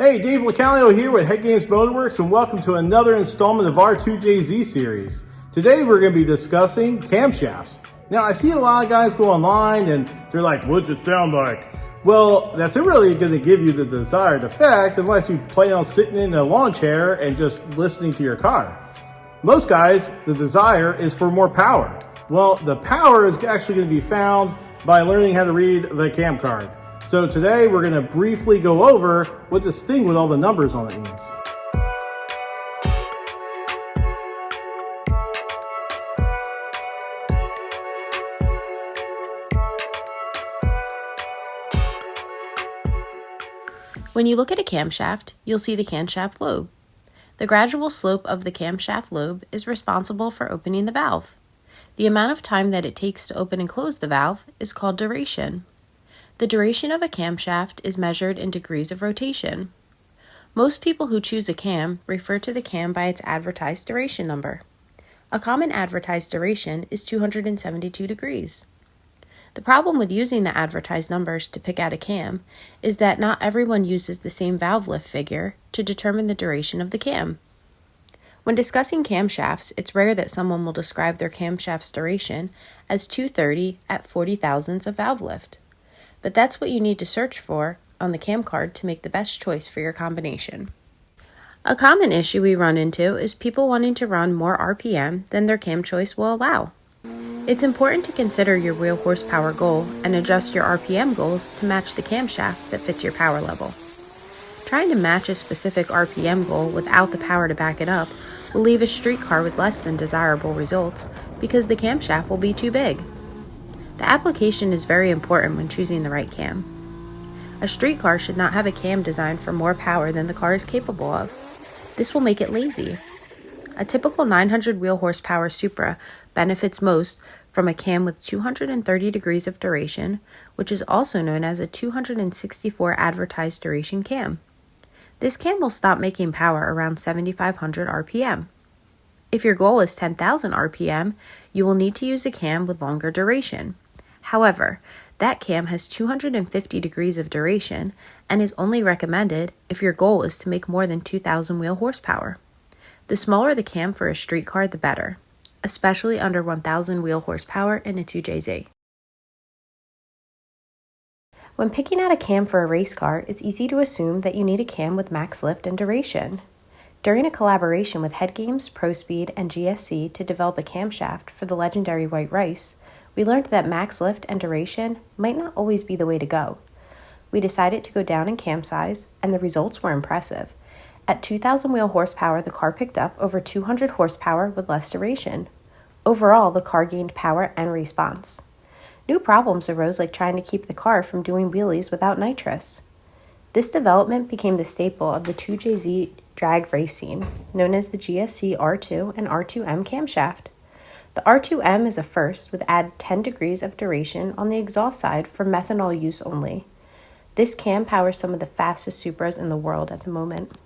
Hey, Dave Localio here with HeadGames Motorworks, and welcome to another installment of our 2JZ series. Today we're going to be discussing camshafts. Now, I see a lot of guys go online and they're like, what's it sound like? Well, that's not really going to give you the desired effect unless you plan on sitting in a lawn chair and just listening to your car. Most guys, the desire is for more power. Well, the power is actually going to be found by learning how to read the cam card. So today we're going to briefly go over what this thing with all the numbers on it means. When you look at a camshaft, you'll see the camshaft lobe. The gradual slope of the camshaft lobe is responsible for opening the valve. The amount of time that it takes to open and close the valve is called duration. The duration of a camshaft is measured in degrees of rotation. Most people who choose a cam refer to the cam by its advertised duration number. A common advertised duration is 272 degrees. The problem with using the advertised numbers to pick out a cam is that not everyone uses the same valve lift figure to determine the duration of the cam. When discussing camshafts, it's rare that someone will describe their camshaft's duration as 230 at 40 thousandths of valve lift. But that's what you need to search for on the cam card to make the best choice for your combination. A common issue we run into is people wanting to run more RPM than their cam choice will allow. It's important to consider your wheel horsepower goal and adjust your RPM goals to match the camshaft that fits your power level. Trying to match a specific RPM goal without the power to back it up will leave a street car with less than desirable results because the camshaft will be too big. The application is very important when choosing the right cam. A street car should not have a cam designed for more power than the car is capable of. This will make it lazy. A typical 900 wheel horsepower Supra benefits most from a cam with 230 degrees of duration, which is also known as a 264 advertised duration cam. This cam will stop making power around 7,500 RPM. If your goal is 10,000 RPM, you will need to use a cam with longer duration. However, that cam has 250 degrees of duration and is only recommended if your goal is to make more than 2,000 wheel horsepower. The smaller the cam for a street car, the better, especially under 1,000 wheel horsepower in a 2JZ. When picking out a cam for a race car, it's easy to assume that you need a cam with max lift and duration. During a collaboration with HeadGames, ProSpeed, and GSC to develop a camshaft for the legendary White Rice, we learned that max lift and duration might not always be the way to go. We decided to go down in cam size, and the results were impressive. At 2,000 wheel horsepower, the car picked up over 200 horsepower with less duration. Overall, the car gained power and response. New problems arose, like trying to keep the car from doing wheelies without nitrous. This development became the staple of the 2JZ drag race scene, known as the GSC R2 and R2M camshaft. The R2M is a first with add 10 degrees of duration on the exhaust side for methanol use only. This cam powers some of the fastest Supras in the world at the moment.